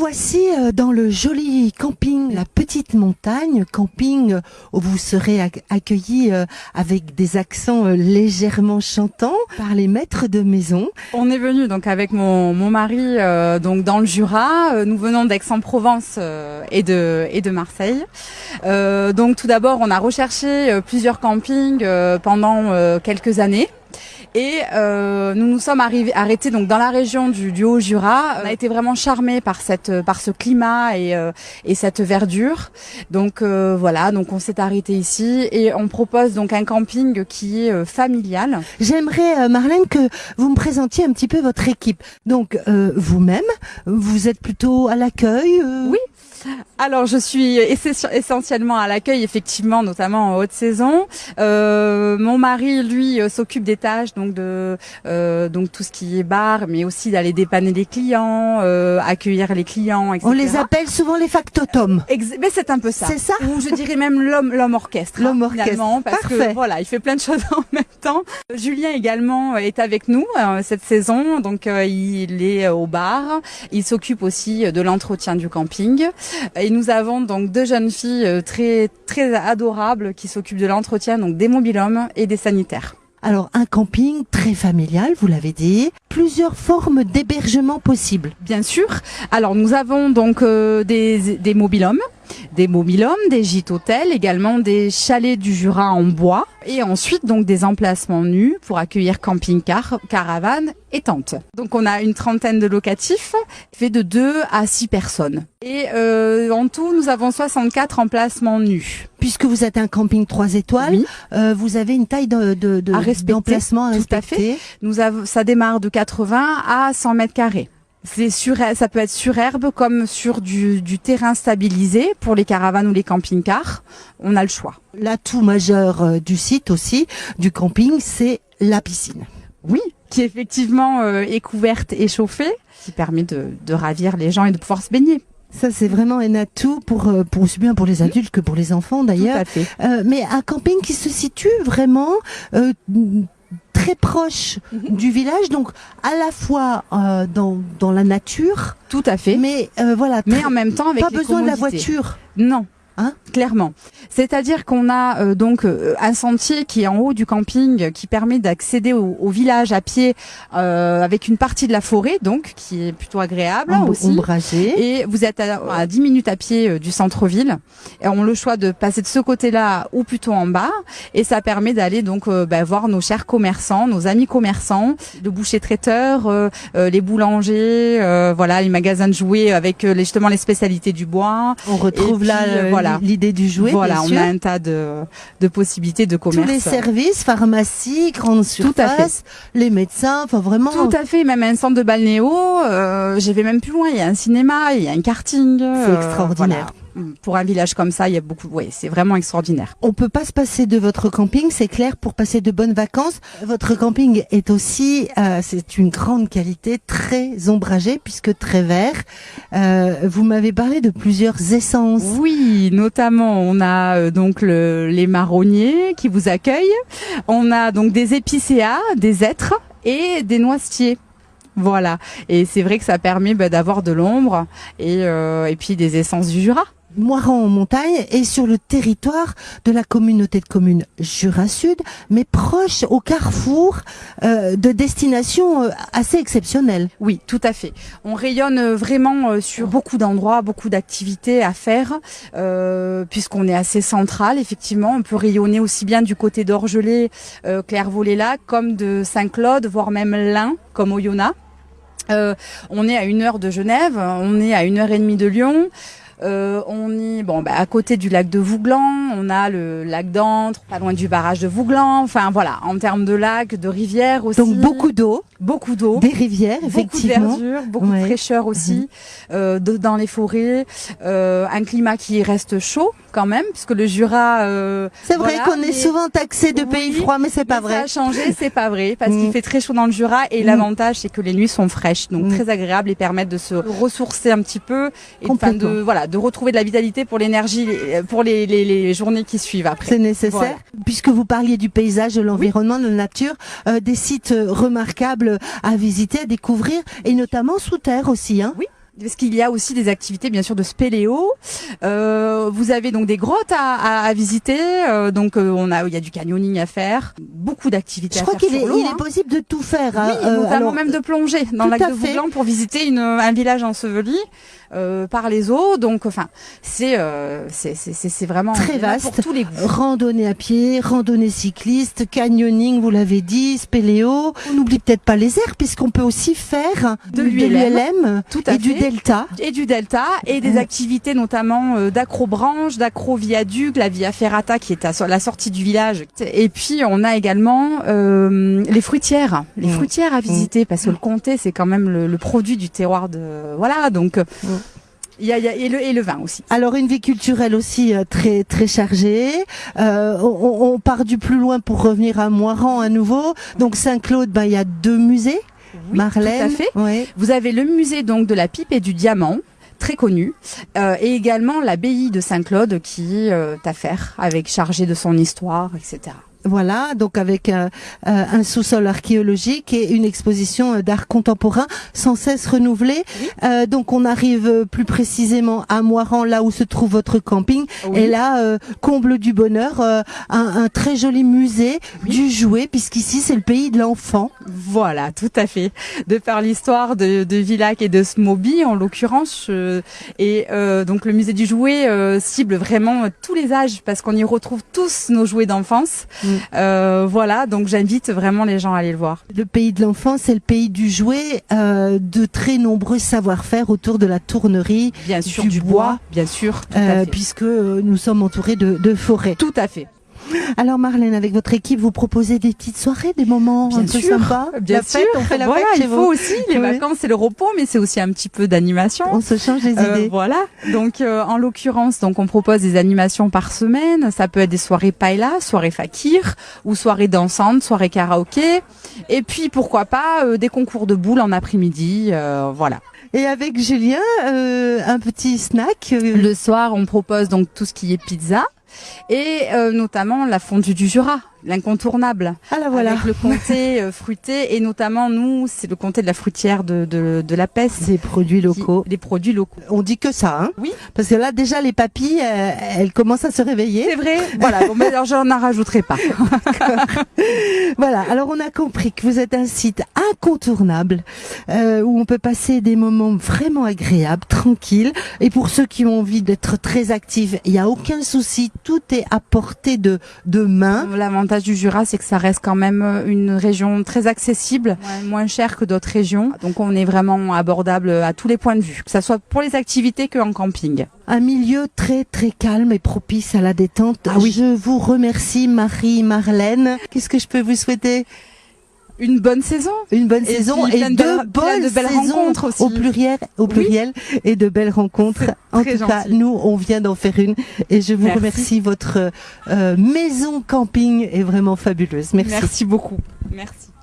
voici dans le joli camping La Petite Montagne, camping où vous serez accueillis avec des accents légèrement chantants par les maîtres de maison. On est venu donc avec mon mari donc dans le Jura. Nous venons d'Aix-en-Provence et de Marseille. Donc tout d'abord, on a recherché plusieurs campings pendant quelques années. Et nous nous sommes arrêtés donc dans la région du Haut-Jura. On a été vraiment charmés par ce climat et cette verdure. Donc voilà, donc on s'est arrêté ici et on propose donc un camping qui est familial. J'aimerais Marlène que vous me présentiez un petit peu votre équipe. Donc vous-même, vous êtes plutôt à l'accueil Oui. Alors je suis essentiellement à l'accueil, effectivement, notamment en haute saison. Mon mari, lui, s'occupe des tâches donc donc tout ce qui est bar, mais aussi d'aller dépanner les clients, accueillir les clients, etc. On les appelle souvent les factotums. Mais c'est un peu ça. C'est ça. Ou je dirais même l'homme orchestre. L'homme orchestre. Parce Parfait. que voilà, il fait plein de choses en même temps. Julien également est avec nous cette saison, donc il est au bar. Il s'occupe aussi de l'entretien du camping. Et nous avons donc deux jeunes filles très très adorables qui s'occupent de l'entretien donc des mobil-hommes et des sanitaires. Alors un camping très familial, vous l'avez dit, plusieurs formes d'hébergement possibles. Bien sûr. Alors nous avons donc des mobil-hommes, des gîtes hôtels, également des chalets du Jura en bois et ensuite donc des emplacements nus pour accueillir camping-car, caravanes et tentes. Donc on a une trentaine de locatifs fait de 2 à 6 personnes. Et en tout, nous avons 64 emplacements nus. Puisque vous êtes un camping 3 étoiles, oui. Vous avez une taille d'emplacement à respecter. Ça démarre de 80 à 100 mètres carrés. Ça peut être sur herbe comme sur du terrain stabilisé pour les caravanes ou les camping-cars. On a le choix. L'atout majeur du site aussi, du camping, c'est la piscine. Oui, qui effectivement est couverte et chauffée, qui permet de ravir les gens et de pouvoir se baigner. Ça, c'est vraiment un atout pour aussi bien pour les adultes que pour les enfants d'ailleurs. Tout à fait. Mais un camping qui se situe vraiment très proche du village, donc à la fois dans la nature. Tout à fait. Mais voilà. Mais en même temps avec pas les besoin de la commodités. voiture. Non. Hein? Clairement. C'est-à-dire qu'on a donc un sentier qui est en haut du camping qui permet d'accéder au village à pied avec une partie de la forêt donc qui est plutôt agréable aussi. Ombragé. Et vous êtes à 10 minutes à pied du centre-ville. Et on a le choix de passer de ce côté-là ou plutôt en bas. Et ça permet d'aller donc voir nos chers commerçants, nos amis commerçants, le boucher traiteur, les boulangers, voilà, les magasins de jouets avec justement les spécialités du bois. On retrouve puis, là voilà. l'idée du jouet. Voilà, bien on sûr. a un tas de possibilités de commerce. Tous les services, pharmacie, grande surface, Tout à fait. les médecins, enfin vraiment. Tout à fait, même un centre de balnéo. J'y vais même plus loin. Il y a un cinéma, il y a un karting. C'est extraordinaire. Voilà. Pour un village comme ça, il y a beaucoup. Oui, c'est vraiment extraordinaire. On peut pas se passer de votre camping, c'est clair, pour passer de bonnes vacances. Votre camping est aussi, c'est une grande qualité, très ombragé puisque très vert. Vous m'avez parlé de plusieurs essences. Oui, notamment on a donc les marronniers qui vous accueillent. On a donc des épicéas, des hêtres et des noisetiers. Voilà. Et c'est vrai que ça permet d'avoir de l'ombre et puis des essences du Jura. Moirans en montagne et sur le territoire de la communauté de communes Jura Sud, mais proche au carrefour de destinations assez exceptionnelles. Oui, tout à fait. On rayonne vraiment sur beaucoup d'endroits, beaucoup d'activités à faire, puisqu'on est assez central. Effectivement, on peut rayonner aussi bien du côté d'Orgelès, Clairvaux-les-Lacs, comme de Saint-Claude, voire même l'Ain, comme Oyonnax. On est à 1 heure de Genève, on est à 1h30 de Lyon. On est à côté du lac de Vouglan, on a le lac d'Antre, pas loin du barrage de Vouglan. Enfin voilà, en termes de lacs, de rivières aussi. Donc beaucoup d'eau, des rivières, effectivement, beaucoup de verdure, beaucoup de fraîcheur aussi, dans les forêts, un climat qui reste chaud quand même, puisque le Jura. C'est vrai qu'on est souvent taxé de pays froids, mais c'est pas vrai. Ça a changé, c'est pas vrai, parce qu'il fait très chaud dans le Jura et l'avantage c'est que les nuits sont fraîches, donc très agréables et permettent de se ressourcer un petit peu et de retrouver de la vitalité pour l'énergie, pour les journées qui suivent après. C'est nécessaire, puisque vous parliez du paysage, de l'environnement, de la nature, des sites remarquables à visiter, à découvrir, et notamment sous terre aussi. Hein. Oui. Parce qu'il y a aussi des activités bien sûr de spéléo. Vous avez donc des grottes à visiter. Il y a du canyoning à faire, beaucoup d'activités à faire sur l'eau. Je crois qu'il est possible de tout faire. Oui, notamment même de plonger dans le lac de Vouglan pour visiter un village enseveli par les eaux. Donc, enfin, c'est vraiment très vaste pour tous les goûts. Randonnée à pied, randonnée cycliste, canyoning, vous l'avez dit, spéléo. On n'oublie peut-être pas les airs, puisqu'on peut aussi faire de l'ULM, du delta. Et du delta, et des activités notamment d'acrobranche, d'acroviaduc, la via ferrata qui est à la sortie du village. Et puis on a également les fruitières. Les fruitières à visiter, parce que le comté c'est quand même le produit du terroir de... Voilà, donc... Il y a et le vin aussi. Alors une vie culturelle aussi très très chargée. On part du plus loin pour revenir à Moirans à nouveau. Donc Saint-Claude, il y a 2 musées. Oui, Marlène, tout à fait. Ouais. Vous avez le musée donc de la pipe et du diamant, très connu, et également l'abbaye de Saint-Claude qui est à faire, avec chargé de son histoire, etc. Voilà, donc avec un sous-sol archéologique et une exposition d'art contemporain sans cesse renouvelée. Oui. Donc on arrive plus précisément à Moirans, là où se trouve votre camping. Oui. Et là, comble du bonheur, un très joli musée du jouet, puisqu'ici c'est le pays de l'enfant. Voilà, tout à fait. De par l'histoire de Villac et de Smoby en l'occurrence, donc le musée du jouet cible vraiment tous les âges, parce qu'on y retrouve tous nos jouets d'enfance. Voilà, donc j'invite vraiment les gens à aller le voir. Le pays de l'enfant, c'est le pays du jouet, de très nombreux savoir-faire autour de la tournerie, bien sûr, du bois, bien sûr, puisque nous sommes entourés de forêts. Tout à fait. Alors Marlène, avec votre équipe, vous proposez des petites soirées, des moments un peu sympas. Bien sûr, on fait la voilà, fête chez il faut aussi les vacances, c'est le repos, mais c'est aussi un petit peu d'animation. On se change les idées. Voilà. Donc en l'occurrence, on propose des animations par semaine. Ça peut être des soirées paella, soirées fakir, ou soirées dansantes, soirées karaoké. Et puis pourquoi pas des concours de boules en après-midi. Voilà. Et avec Julien, un petit snack. Le soir, on propose donc tout ce qui est pizza. Et notamment la fondue du Jura, l'incontournable. Ah là voilà. Avec le comté fruité, et notamment nous, c'est le comté de la fruitière de la Pesse. Des produits locaux. Les produits locaux. On dit que ça, hein. Oui. Parce que là déjà les papilles, elles commencent à se réveiller. C'est vrai. Voilà. Bon, mais alors j'en rajouterai pas. Voilà. Alors on a compris que vous êtes un site incontournable où on peut passer des moments vraiment agréables, tranquilles. Et pour ceux qui ont envie d'être très actifs, il n'y a aucun souci. Tout est à portée de main. L'avantage du Jura, c'est que ça reste quand même une région très accessible, moins chère que d'autres régions. Donc on est vraiment abordable à tous les points de vue, que ça soit pour les activités qu'en camping. Un milieu très très calme et propice à la détente. Ah oui. Je vous remercie Marie-Marlène. Qu'est-ce que je peux vous souhaiter ? Une bonne saison. Une bonne saison et de belles rencontres aussi. Au pluriel et de belles rencontres. En tout cas, nous, on vient d'en faire une et je vous remercie. Votre maison camping est vraiment fabuleuse. Merci. Merci beaucoup. Merci.